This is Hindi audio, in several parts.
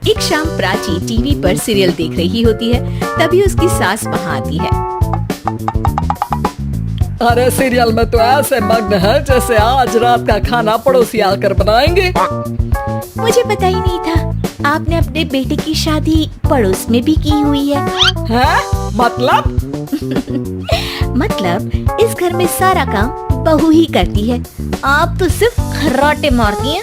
एक शाम प्राची टीवी पर सीरियल देख रही होती है, तभी उसकी सास वहाँ आती है। अरे सीरियल में तो ऐसे मग्न है जैसे आज रात का खाना पड़ोसी आकर बनाएंगे। मुझे पता ही नहीं था आपने अपने बेटे की शादी पड़ोस में भी की हुई है। हैं? मतलब? मतलब इस घर में सारा काम बहू ही करती है, आप तो सिर्फ खर्राटे मारती हैं।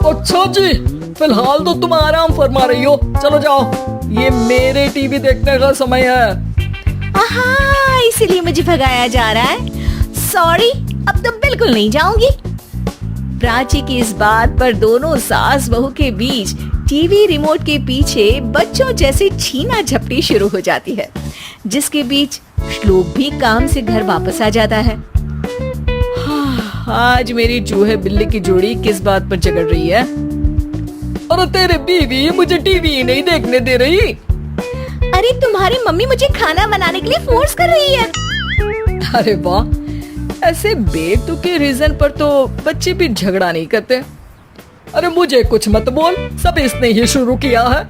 अच्छा जी, फिलहाल तो तुम आराम फरमा रही हो, चलो जाओ, ये मेरे टीवी देखने का समय है। आहा, इसीलिए मुझे भगाया जा रहा है। सॉरी, अब तो बिल्कुल नहीं जाऊंगी। प्राची की इस बात पर दोनों सास बहू के बीच टीवी रिमोट के पीछे बच्चों जैसे छीना झपटी शुरू हो जाती है, जिसके बीच श्लोक भी काम से घर वापस आ जाता है। आज मेरी चूहे बिल्ली की जोड़ी किस बात पर झगड़ रही है? अरे तेरे बीवी मुझे टीवी नहीं देखने दे रही। अरे तुम्हारी मम्मी मुझे खाना बनाने के लिए फोर्स कर रही है। अरे वाह, ऐसे बेतुके रीजन पर तो बच्चे भी झगड़ा नहीं करते। अरे मुझे कुछ मत बोल, सब इसने ही शुरू किया है।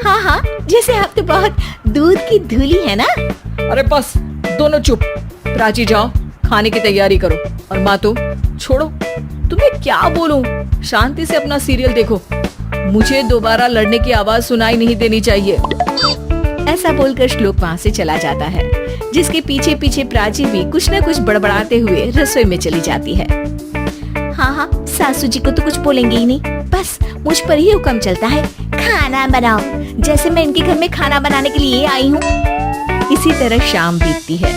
हाँ हाँ, जैसे आप तो बहुत दूध की धूली है ना। अरे बस, दोनों चुप। प्राची जाओ, खाने की तैयारी करो, और माँ तो छोड़ो, तुम्हें क्या बोलूं, शांति से अपना सीरियल देखो, मुझे दोबारा लड़ने की आवाज सुनाई नहीं देनी चाहिए। ऐसा बोलकर श्लोक वहाँ से चला जाता है, जिसके पीछे पीछे प्राची भी कुछ न कुछ बड़बड़ाते हुए रसोई में चली जाती है। हाँ हाँ, सासू जी को तो कुछ बोलेंगे ही नहीं, बस मुझ पर ही हुक्म चलता है, खाना बनाओ, जैसे मैं इनके घर में खाना बनाने के लिए आई हूँ। इसी तरह शाम बीतती है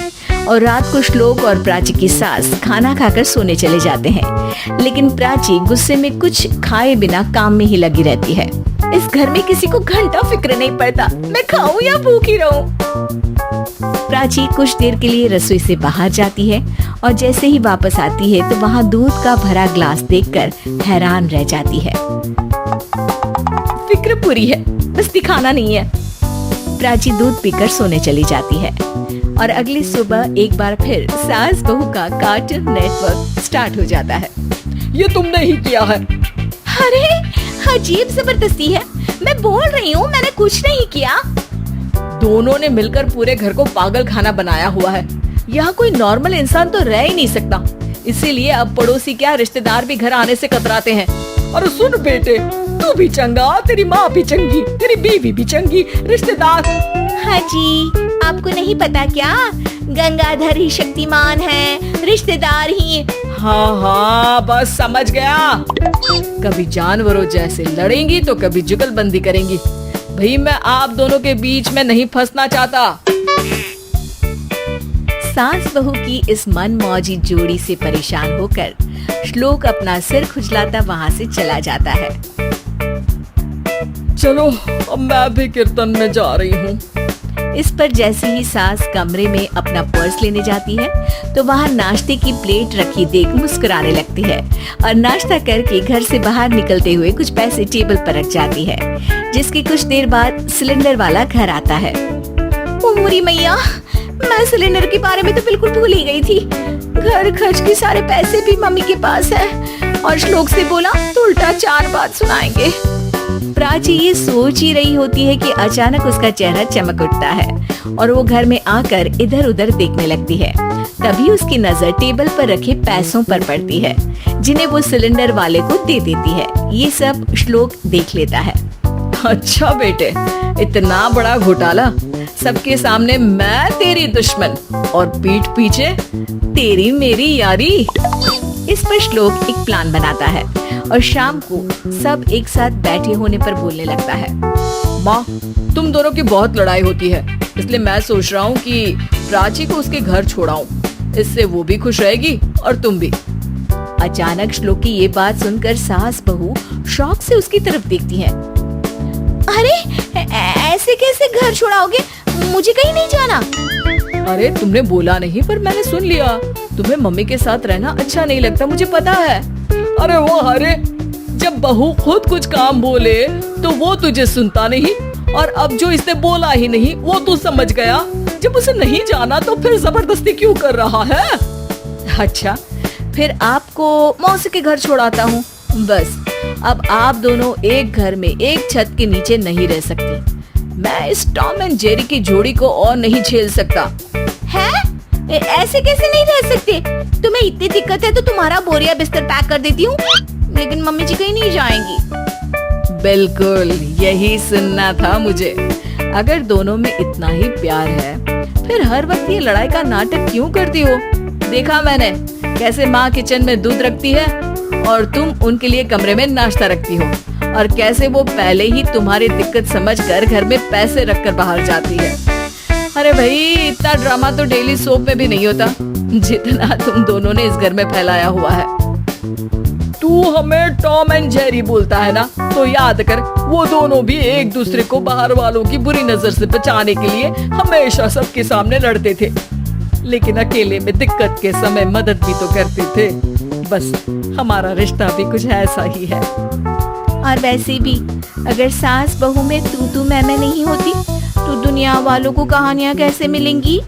और रात को श्लोक और प्राची की सास खाना खाकर सोने चले जाते हैं, लेकिन प्राची गुस्से में कुछ खाए बिना काम में ही लगी रहती है। इस घर में किसी को घंटा फिक्र नहीं पड़ता, मैं खाऊं या भूखी रहूं। प्राची कुछ देर के लिए रसोई से बाहर जाती है और जैसे ही वापस आती है तो वहाँ दूध का भरा ग्लास देखकर हैरान रह जाती है। फिक्र पूरी है, बस दिखाना नहीं है। प्राची दूध पीकर सोने चली जाती है और अगली सुबह एक बार फिर सास बहू का कार्टून नेटवर्क स्टार्ट हो जाता है। ये तुमने ही किया है। अरे अजीब जबरदस्ती है, मैं बोल रही हूँ मैंने कुछ नहीं किया। दोनों ने मिलकर पूरे घर को पागल खाना बनाया हुआ है। यहाँ कोई नॉर्मल इंसान तो रह ही नहीं सकता, इसीलिए अब पड़ोसी क्या रिश्तेदार भी घर आने से कतराते हैं। और सुन बेटे, तू भी चंगा, तेरी माँ भी चंगी, तेरी बीवी भी चंगी, रिश्तेदार। हाँ जी, आपको नहीं पता क्या, गंगाधर ही शक्तिमान है, रिश्तेदार ही। हाँ हाँ, बस समझ गया। कभी जानवरों जैसे लड़ेंगी तो कभी जुगलबंदी करेंगी। भाई मैं आप दोनों के बीच में नहीं फंसना चाहता। सास बहू की इस मनमौजी जोड़ी से परेशान होकर श्लोक अपना सिर खुजलाता वहाँ से चला जाता है। चलो अब मैं भी कीर्तन में जा रही हूँ। इस पर जैसे ही सास कमरे में अपना पर्स लेने जाती है तो वहाँ नाश्ते की प्लेट रखी देख मुस्कुराने लगती है और नाश्ता करके घर से बाहर निकलते हुए कुछ पैसे टेबल पर रख जाती है, जिसके कुछ देर बाद सिलेंडर वाला घर आता है। ओ मोरी मैया, मैं सिलेंडर के बारे में तो बिल्कुल भूल ही गई थी। घर खर्च के सारे पैसे भी मम्मी के पास है और श्लोक से बोला तो उल्टा 4 बात सुनाएंगे। प्राची ये सोच ही रही होती है कि अचानक उसका चेहरा चमक उठता है और वो घर में आकर इधर उधर देखने लगती है। तभी उसकी नजर टेबल पर रखे पैसों पर पड़ती है, जिन्हें वो सिलेंडर वाले को दे देती है। ये सब श्लोक देख लेता है। अच्छा बेटे, इतना बड़ा घोटाला, सबके सामने मैं तेरी दुश्मन और पीठ पीछे तेरी मेरी यारी। इस पर श्लोक एक प्लान बनाता है और शाम को सब एक साथ बैठे होने पर बोलने लगता है। माँ, तुम दोनों की बहुत लड़ाई होती है, इसलिए मैं सोच रहा हूँ कि प्राची को उसके घर छोड़ाऊं, इससे वो भी खुश रहेगी और तुम भी। अचानक श्लोक की ये बात सुनकर सास बहू शौक से उसकी तरफ देखती हैं। अरे ऐसे कैसे घर छोड़ाओगे, मुझे कहीं नहीं जाना। अरे तुमने बोला नहीं पर मैंने सुन लिया, तुम्हें मम्मी के साथ रहना अच्छा नहीं लगता, मुझे पता है। अरे वो अरे, जब बहू खुद कुछ काम बोले तो वो तुझे सुनता नहीं, और अब जो इसने बोला ही नहीं वो तू समझ गया। जब उसे नहीं जाना तो फिर जबरदस्ती क्यों कर रहा है? अच्छा, फिर आपको मौसी के घर छोड़ाता हूँ, बस अब आप दोनों एक घर में एक छत के नीचे नहीं रह सकती। मैं इस टॉम एंड जेरी की जोड़ी को और नहीं झेल सकता। हैं? ऐसे कैसे नहीं रह सकते? तुम्हें इतनी दिक्कत है तो तुम्हारा बोरिया बिस्तर पैक कर देती हूँ, लेकिन मम्मी जी कहीं नहीं जाएंगी। बिल्कुल यही सुनना था मुझे। अगर दोनों में इतना ही प्यार है फिर हर वक्त ये लड़ाई का नाटक क्यों करती हो? देखा मैंने कैसे माँ किचन में दूध रखती है और तुम उनके लिए कमरे में नाश्ता रखती हो, और कैसे वो पहले ही तुम्हारी दिक्कत समझकर घर में पैसे रखकर बाहर जाती है। अरे भाई, इतना ड्रामा तो डेली सोप में भी नहीं होता जितना तुम दोनों ने इस घर में फैलाया हुआ है। तू हमें टॉम एंड जेरी बोलता है ना, तो याद कर वो दोनों भी एक दूसरे को बाहर वालों की बुरी नजर से बचाने के लिए हमेशा सबके सामने लड़ते थे, लेकिन अकेले में दिक्कत के समय मदद भी तो करते थे। बस हमारा रिश्ता भी कुछ ऐसा ही है। और वैसे भी अगर सास बहू में तू मैं नहीं होती तो दुनिया वालों को कहानियाँ कैसे मिलेंगी?